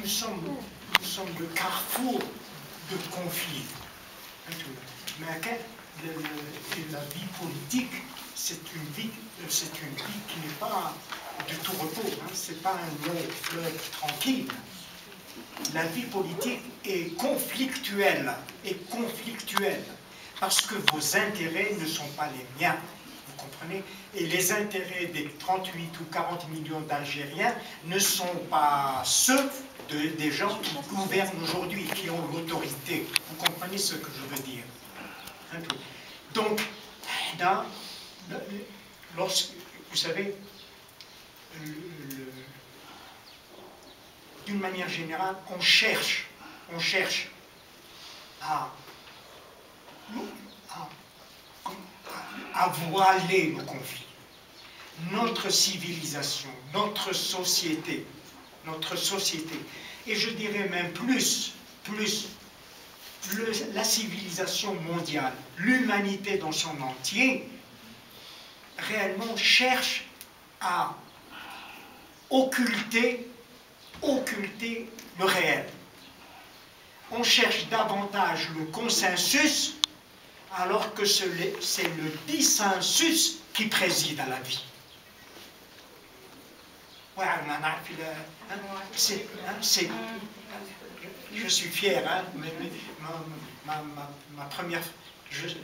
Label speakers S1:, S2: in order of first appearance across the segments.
S1: nous sommes le carrefour de conflits. Mais la vie politique, c'est une vie qui n'est pas du tout repos, hein, c'est pas un long fleuve tranquille. La vie politique est conflictuelle, parce que vos intérêts ne sont pas les miens, vous comprenez? Et les intérêts des 38 ou 40 millions d'Algériens ne sont pas ceux des gens qui gouvernent aujourd'hui, qui ont l'autorité. Vous comprenez ce que je veux dire? Donc, lorsque, vous savez, d'une manière générale, on cherche à voiler le conflit. Notre civilisation, notre société, et je dirais même plus la civilisation mondiale, l'humanité dans son entier, réellement cherche à occulter le réel. On cherche davantage le consensus, alors que c'est le dissensus qui préside à la vie. Je suis fier, hein, mais ma première,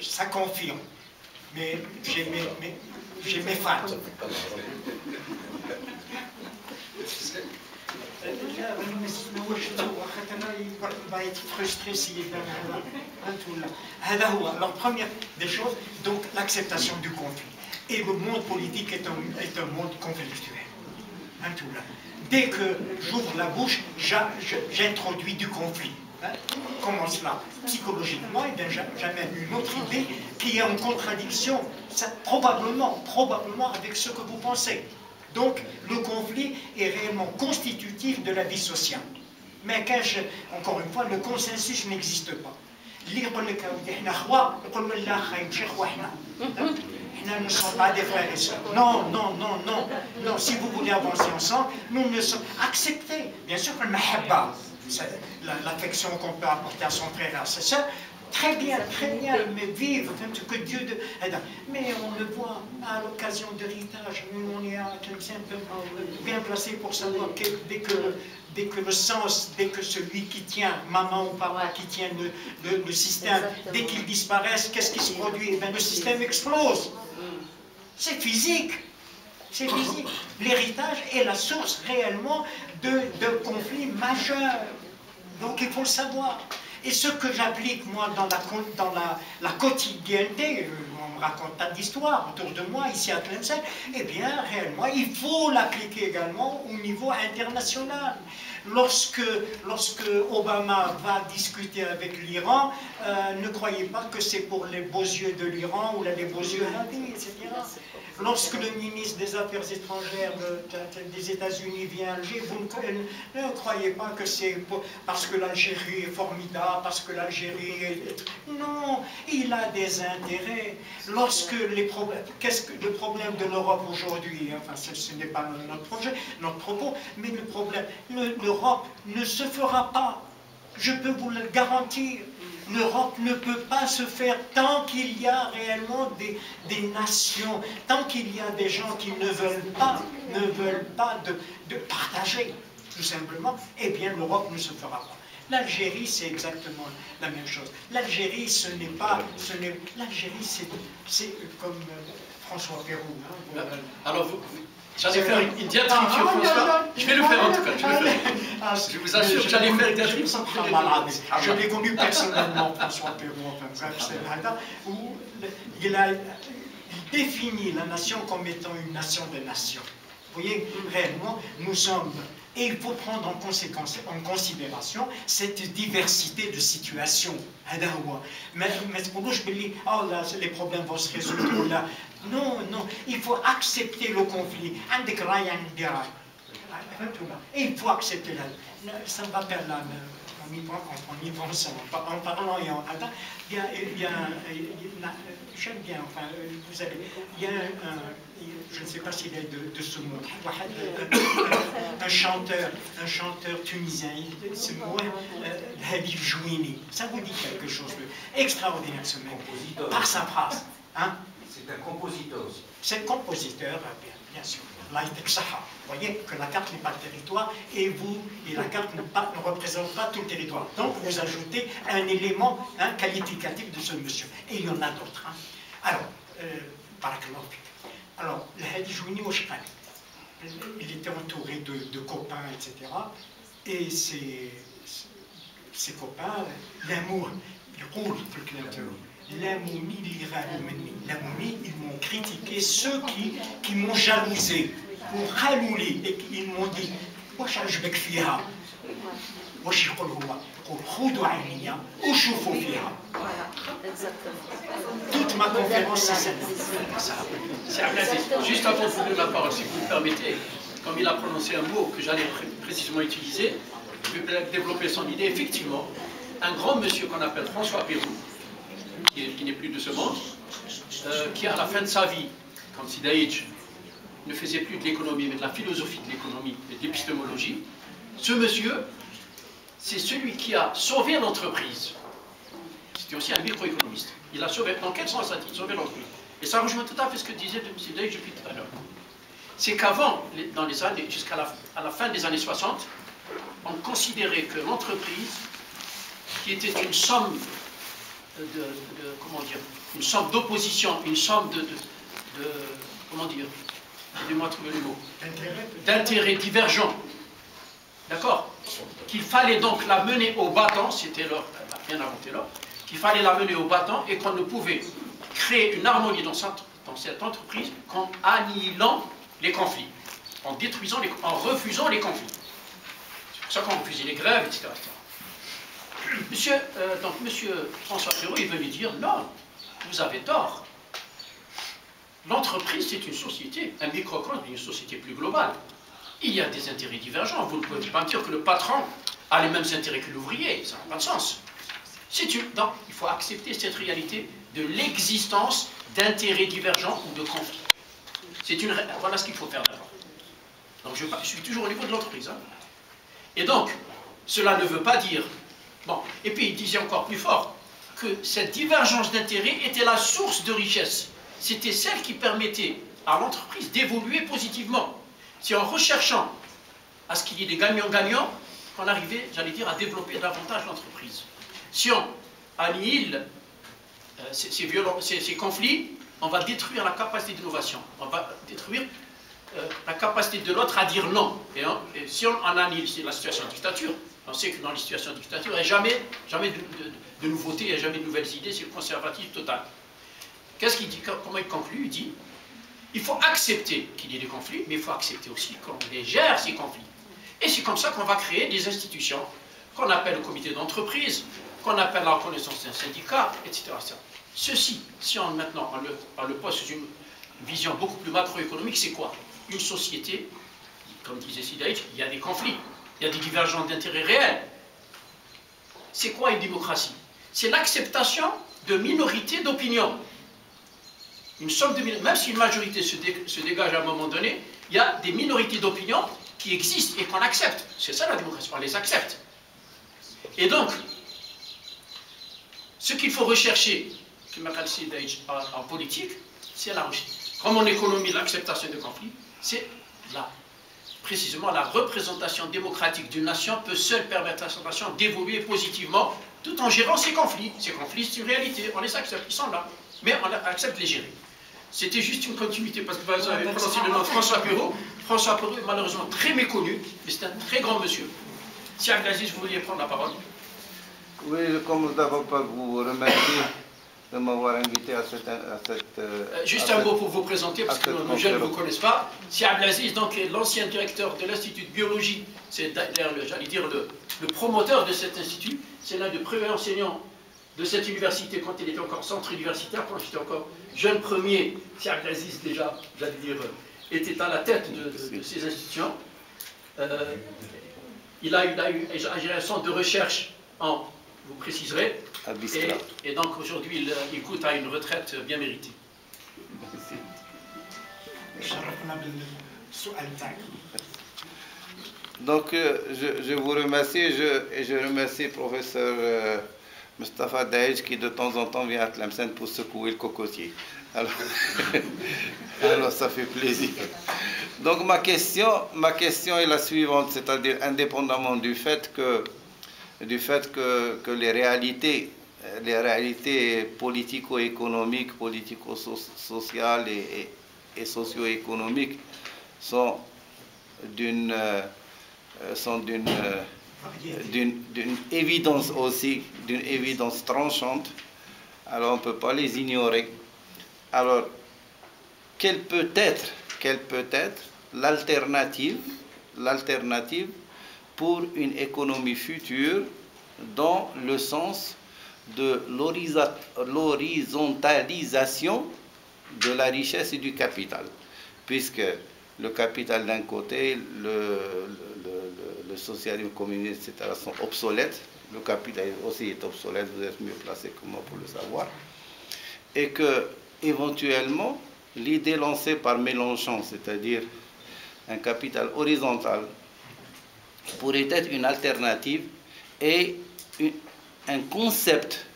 S1: ça confirme, mais j'ai mes fans. va être frustré s'il est alors, première des choses, donc l'acceptation du conflit. Et le monde politique est un monde conflictuel. Dès que j'ouvre la bouche, j'introduis du conflit. Comment cela? Psychologiquement, j'amène une autre idée qui est en contradiction, probablement avec ce que vous pensez. Donc, le conflit est réellement constitutif de la vie sociale. Mais encore une fois, le consensus n'existe pas. Nous ne sommes pas des frères et sœurs. Non. Si vous voulez avancer ensemble, nous ne sommes... Acceptez. Bien sûr que le mahabba, l'affection qu'on peut apporter à son frère et à sa sœur, très bien, mais vivre, que Dieu... Mais on le voit à l'occasion de l'héritage, on est bien placé pour savoir que dès que le sens, dès que celui qui tient, maman ou papa qui tient le système, dès qu'ils disparaissent, qu'est-ce qui se produit? Eh bien, le système explose. C'est physique. C'est physique. L'héritage est la source réellement de conflits majeurs. Donc il faut le savoir. Et ce que j'applique, moi, dans la quotidienneté, on me raconte tas d'histoires autour de moi, ici à Tlemcen, eh bien, réellement, il faut l'appliquer également au niveau international. Lorsque Obama va discuter avec l'Iran, ne croyez pas que c'est pour les beaux yeux de l'Iran ou les beaux yeux hindous, etc. Lorsque le ministre des Affaires étrangères des États-Unis vient à Alger, vous ne croyez pas que c'est parce que l'Algérie est formidable, parce que l'Algérie est... Non, il a des intérêts. Lorsque qu'est-ce que le problème de l'Europe aujourd'hui? Enfin, ce n'est pas notre propos, mais le problème, l'Europe ne se fera pas. Je peux vous le garantir. L'Europe ne peut pas se faire tant qu'il y a réellement des nations, tant qu'il y a des gens qui ne veulent pas de partager, tout simplement, eh bien l'Europe ne se fera pas. L'Algérie, c'est exactement la même chose. L'Algérie, ce n'est pas... L'Algérie, c'est comme François Pérou. Hein,
S2: alors, j'allais faire une diatribe sur François. Je vais le faire en tout cas. Je vous assure que j'allais faire une diatribe sans malade.
S1: Je l'ai connu personnellement, François Pérou, enfin bref, où il a défini la nation comme étant une nation de nations. Vous voyez, réellement, nous sommes... Et il faut prendre en considération cette diversité de situations. Mais je me dis, oh là, les problèmes vont se résoudre là. Non, il faut accepter le conflit. Et il faut accepter ça ne va pas là. en y pensant, en parlant et en attendant, j'aime bien, enfin, vous avez, il y a je ne sais pas s'il est de ce monde, un chanteur tunisien, ce mot, Hadi Jouini, ça vous dit quelque chose d'extraordinaire ce mec, par sa phrase. Hein?
S3: C'est un compositeur aussi.
S1: C'est compositeur, bien sûr. Vous voyez que la carte n'est pas le territoire et la carte ne représente pas tout le territoire. Donc vous ajoutez un élément qualificatif de ce monsieur. Et il y en a d'autres. Hein. Alors, alors, le Hadi Jouini au Chikali, il était entouré de copains, etc. Et ses copains, l'amour, il roule tout le clair. La momie, ils m'ont critiqué, ceux qui m'ont jalousé, m'ont raloulé, et ils m'ont dit, واش عجبك فيها واش يقول هو يقول خذوا عينيا وشوفوا فيها. Toute ma conférence c'est celle-là.
S2: Juste avant de vous donner la parole, si vous me permettez, comme il a prononcé un mot que j'allais précisément utiliser, je vais développer son idée. Effectivement, un grand monsieur qu'on appelle François Pérou, qui n'est plus de ce monde, qui à la fin de sa vie, comme Sidaïch ne faisait plus de l'économie, mais de la philosophie de l'économie et de l'épistémologie, ce monsieur, c'est celui qui a sauvé l'entreprise. C'était aussi un microéconomiste. Il a sauvé, dans quel sens a-t-il sauvé l'entreprise? Et ça rejoint tout à fait ce que disait Sidaïch depuis tout à l'heure. C'est qu'avant, dans les années, jusqu'à la fin des années 60, on considérait que l'entreprise, qui était une somme comment dire, une somme d'opposition, une somme comment dire, aidez-moi à trouver le mot, d'intérêts divergents, d'accord, qu'il fallait donc la mener au battant, c'était l'heure, bien avant l'heure, qu'il fallait la mener au battant et qu'on ne pouvait créer une harmonie dans cette entreprise qu'en annihilant les conflits, en détruisant, en refusant les conflits. C'est pour ça qu'on refusait les grèves, etc. Monsieur François Pérou, il veut lui dire, non, vous avez tort. L'entreprise, c'est une société, un microcosme d'une société plus globale. Il y a des intérêts divergents. Vous ne pouvez pas dire que le patron a les mêmes intérêts que l'ouvrier. Ça n'a pas de sens. Donc, il faut accepter cette réalité de l'existence d'intérêts divergents ou de conflits. Voilà ce qu'il faut faire d'abord. Donc, je suis toujours au niveau de l'entreprise. Hein. Et donc, cela ne veut pas dire... Bon, et puis il disait encore plus fort que cette divergence d'intérêts était la source de richesse. C'était celle qui permettait à l'entreprise d'évoluer positivement. C'est en recherchant à ce qu'il y ait des gagnants-gagnants qu'on arrivait, j'allais dire, à développer davantage l'entreprise. Si on annihile ces conflits, on va détruire la capacité d'innovation. On va détruire la capacité de l'autre à dire non. Et si on annihile la situation de dictature, on sait que dans les situations de dictature, il n'y a jamais de nouveautés, il n'y a jamais de nouvelles idées, c'est le conservatisme total. Qu'est-ce qu'il dit? Comment il conclut? Il dit, il faut accepter qu'il y ait des conflits, mais il faut accepter aussi qu'on les gère, ces conflits. Et c'est comme ça qu'on va créer des institutions qu'on appelle le comité d'entreprise, qu'on appelle la reconnaissance d'un syndicat, etc. Ceci, si on maintenant on le pose sous une vision beaucoup plus macroéconomique, c'est quoi? Une société, comme disait Sidaïch, il y a des conflits. Il y a des divergences d'intérêts réels. C'est quoi une démocratie? C'est l'acceptation de minorités d'opinion. Une somme de minorités, même si une majorité se dégage à un moment donné, il y a des minorités d'opinion qui existent et qu'on accepte. C'est ça la démocratie, on les accepte. Et donc, ce qu'il faut rechercher, en politique, c'est la recherche. Comme en économie, l'acceptation des conflits, c'est là. Précisément, la représentation démocratique d'une nation peut seule permettre à cette nation d'évoluer positivement tout en gérant ses conflits. Ces conflits, c'est une réalité, on les accepte, ils sont là, mais on accepte de les gérer. C'était juste une continuité, parce que vous avez prononcé le nom de François Pérou. François Pérou est malheureusement très méconnu, mais c'est un très grand monsieur. Si Abdelaziz, vous vouliez prendre la parole.
S4: Oui, comme d'abord pas vous remercier de m'avoir invité à cette...
S2: juste un mot pour vous présenter, parce que nos jeunes ne vous connaissent pas. Si Abdelaziz donc, est l'ancien directeur de l'Institut de biologie, c'est j'allais dire le promoteur de cet institut, c'est l'un des premiers enseignants de cette université quand il était encore centre universitaire, quand j'étais encore jeune premier. Si Abdelaziz déjà, j'allais dire, était à la tête de ces institutions. il a eu un centre de recherche en, vous préciserez, et donc aujourd'hui il coûte à une retraite bien méritée.
S4: Donc je vous remercie et je remercie le professeur Mustafa Daïj qui de temps en temps vient à Tlemcen pour secouer le cocotier. Alors ça fait plaisir. Donc ma question est la suivante, c'est-à-dire indépendamment du fait que les réalités politico-économiques, politico-sociales et socio-économiques sont d'une évidence aussi, d'une évidence tranchante, alors on ne peut pas les ignorer. Alors, quelle peut être l'alternative pour une économie future dans le sens de l'horizontalisation de la richesse et du capital, puisque le capital d'un côté, le socialisme communiste, etc. sont obsolètes, le capital aussi est obsolète, vous êtes mieux placé que moi pour le savoir, et que éventuellement l'idée lancée par Mélenchon, c'est-à-dire un capital horizontal, pourrait être une alternative et un concept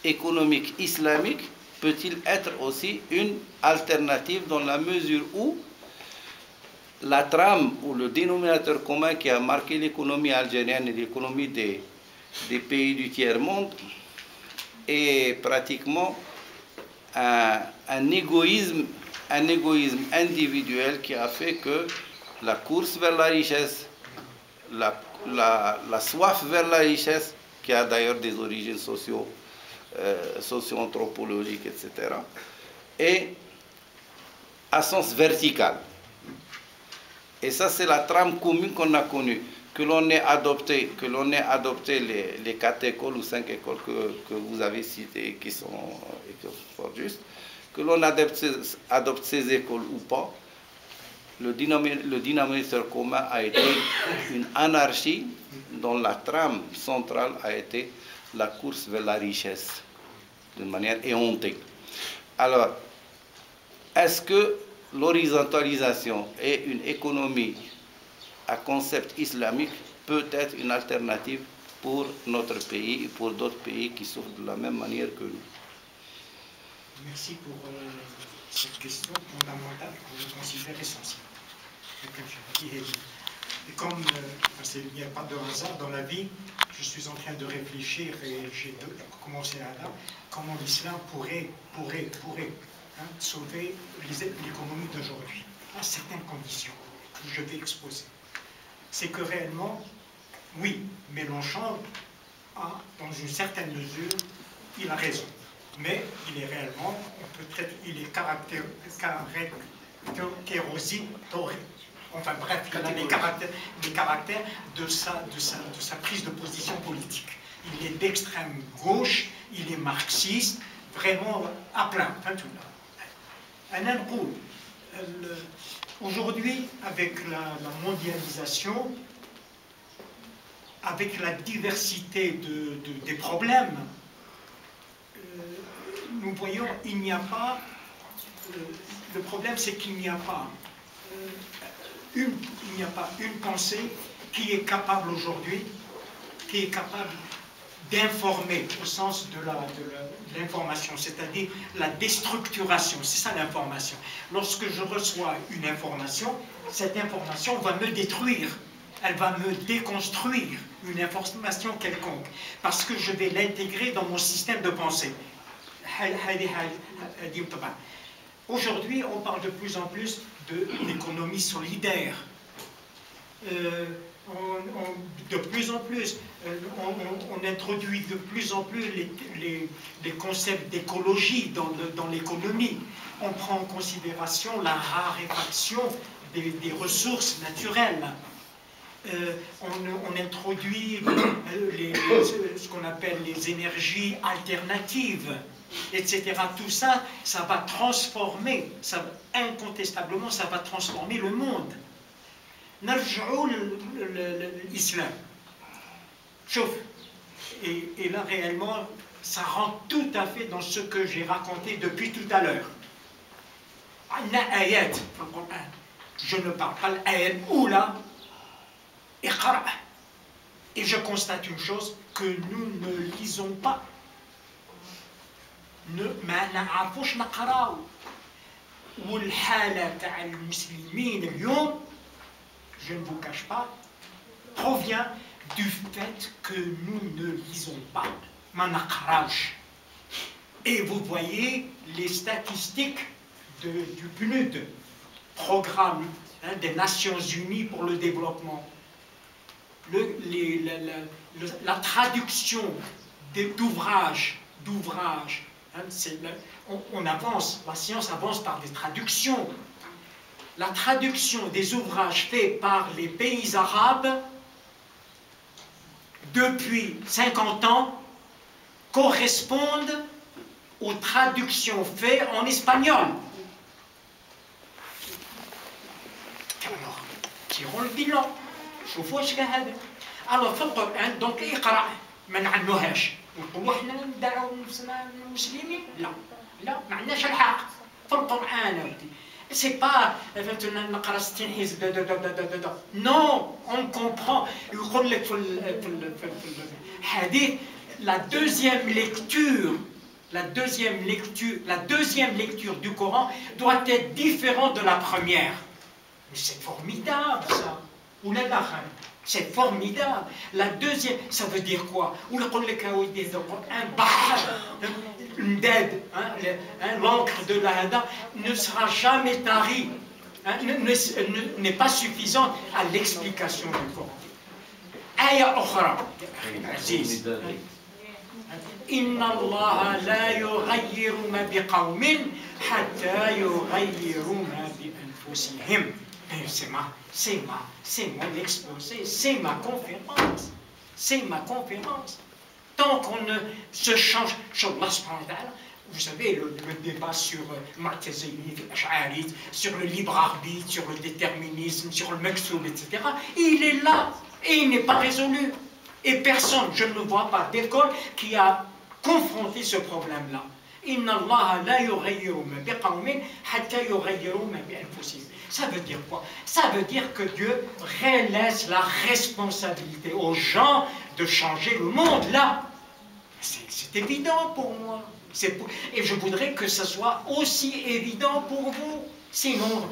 S4: économique islamique peut-il être aussi une alternative dans la mesure où la trame ou le dénominateur commun qui a marqué l'économie algérienne et l'économie des pays du tiers-monde est pratiquement un égoïsme individuel qui a fait que la course vers la richesse, la soif vers la richesse, qui a d'ailleurs des origines socio-anthropologiques, etc., est à sens vertical. Et ça, c'est la trame commune qu'on a connue, que l'on ait adopté les 4 écoles ou 5 écoles que vous avez citées, qui sont fort justes, que l'on adopte ces écoles ou pas, le dénominateur commun a été une anarchie dont la trame centrale a été la course vers la richesse, d'une manière éhontée. Alors, est-ce que l'horizontalisation et une économie à concept islamique peut être une alternative pour notre pays et pour d'autres pays qui souffrent de la même manière que nous?
S1: Merci pour cette question fondamentale que je considère essentielle. Et comme il n'y a pas de hasard dans la vie, je suis en train de réfléchir et j'ai commencé à là, comment l'islam pourrait sauver l'économie d'aujourd'hui, à certaines conditions que je vais exposer. C'est que réellement, oui, Mélenchon a, dans une certaine mesure, il a raison. Mais il est réellement, peut-être, il est enfin bref, il a les caractères de sa prise de position politique. Il est d'extrême gauche, il est marxiste, vraiment à plein, enfin tout là. Aujourd'hui, avec la mondialisation, avec la diversité des problèmes, nous voyons, il n'y a pas, le problème c'est qu'il n'y a pas une pensée qui est capable aujourd'hui, qui est capable d'informer au sens de l'information, c'est-à-dire la déstructuration, c'est ça l'information. Lorsque je reçois une information, cette information va me détruire, elle va me déconstruire, une information quelconque, parce que je vais l'intégrer dans mon système de pensée. Aujourd'hui, on parle de plus en plus de l'économie solidaire. De plus en plus, on introduit de plus en plus les concepts d'écologie dans l'économie. On prend en considération la raréfaction des ressources naturelles. On introduit ce qu'on appelle les énergies alternatives, etc. Tout ça, ça va transformer, incontestablement, ça va transformer le monde. نرجعوا l'islam. Chauffe. Et là, réellement, ça rentre tout à fait dans ce que j'ai raconté depuis tout à l'heure. Je ne parle pas l'ayat oula, iqra. Et je constate une chose, que nous ne lisons pas. ما نعرفوش نقراو. والحالة تاع المسلمين اليوم, je ne vous cache pas, provient du fait que nous ne lisons pas. ما نقراوش. Et vous voyez les statistiques du PNUD, Programme des Nations Unies pour le développement. La traduction d'ouvrages, on avance, la science avance par des traductions. La traduction des ouvrages faits par les pays arabes depuis 50 ans correspondent aux traductions faites en espagnol. Alors, tirons le bilan. شوفوا اش كان هذا. Alors في القرآن دونك اقرأ ما نعنوهاش. ونقولوا احنا ندعوا نفسنا مسلمين؟ لا، لا ما عندناش الحق. في القرآن سي با نقرا 60 حزب نو اون كومبرون. يقول لك في الحديث la deuxième lecture du Coran doit être différente de la première. Mais c'est formidable ça. C'est formidable. La deuxième, ça veut dire quoi? L'encre de la Hada ne sera jamais tarie, n'est pas suffisante à l'explication du Coran. Aya ukhra, Aziz. إن الله لا يغير ما بقوم حتى يغيروا ما بأنفسهم. C'est mon exposé, c'est ma conférence. C'est ma conférence. Tant qu'on ne se change, vous savez, le débat sur Mu'tazili, Ash'ari, sur le libre arbitre, sur le déterminisme, sur le Meksoub, etc., il est là et il n'est pas résolu. Et personne, je ne vois pas d'école qui a confronté ce problème-là. Inna Allah la yughayyiru ma biqawmin hatta yughayyiru ma bi anfusihim. Ça veut dire quoi? Ça veut dire que Dieu laisse la responsabilité aux gens de changer le monde là. C'est évident pour moi. Et je voudrais que ce soit aussi évident pour vous. Sinon,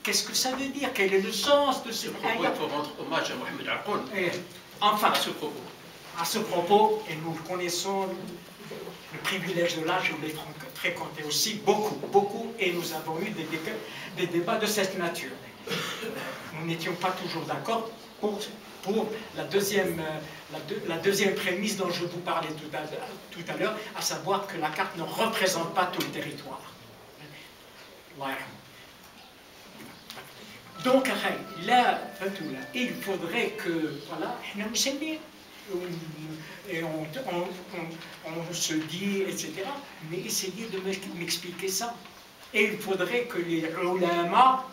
S1: qu'est-ce que ça veut dire? Quel est le sens de ce
S2: propos? Il faut rendre hommage à Mohamed Aqoun.
S1: Enfin,
S2: à ce propos.
S1: À ce propos, et nous connaissons le privilège de l'âge, je l'ai fréquenté aussi beaucoup, et nous avons eu des débats de cette nature. Nous n'étions pas toujours d'accord pour la deuxième prémisse dont je vous parlais tout à l'heure, à savoir que la carte ne représente pas tout le territoire. Donc là, il faudrait que, voilà, et on se dit, etc. Mais essayez de m'expliquer ça. Et il faudrait que les ulama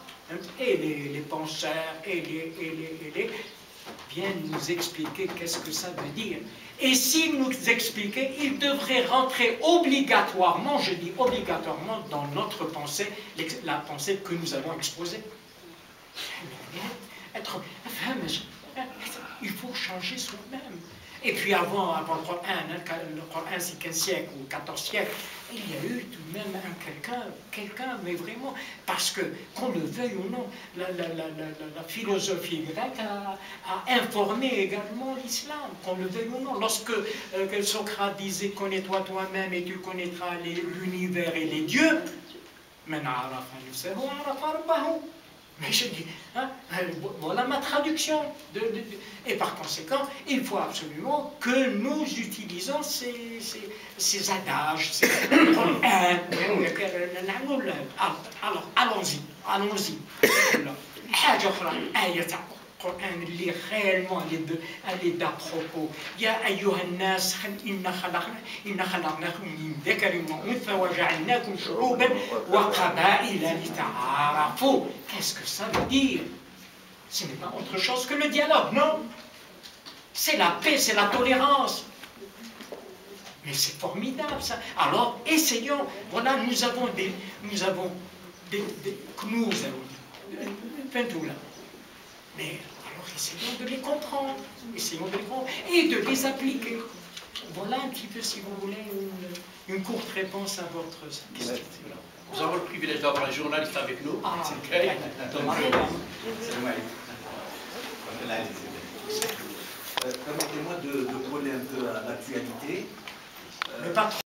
S1: et les penseurs et les viennent nous expliquer qu'est-ce que ça veut dire. Et s'ils nous expliquaient, ils devraient rentrer obligatoirement, je dis obligatoirement, dans notre pensée, la pensée que nous avons exposée. Il faut changer soi-même. Et puis avant le Coran c'est 15 siècles ou 14 siècles, il y a eu tout de même quelqu'un, mais vraiment, parce que, qu'on le veuille ou non, la philosophie grecque a informé également l'islam, qu'on le veuille ou non. Lorsque Socrate disait « Connais-toi toi-même et tu connaîtras l'univers et les dieux », mais je dis, voilà ma traduction. Et par conséquent, il faut absolument que nous utilisons ces adages, Alors, allons-y. حاجة أخرى آية القرآن اللي réellement اللي d'à propos. يا أيها الناس إن خلقناكم من ذكر وأنثى وجعلناكم شعوبا وقبائل لتعارفوا. Qu'est-ce que ça veut dire? Ce n'est pas autre chose que le dialogue, non? C'est la paix, c'est la tolérance. Mais c'est formidable ça. Alors essayons. Voilà, nous avons des knous, mais alors essayons de les comprendre, et de les appliquer. Voilà un petit peu, si vous voulez, une courte réponse à votre question.
S2: Nous avons le privilège d'avoir un journaliste avec nous.
S1: Ah,
S2: c'est
S1: okay.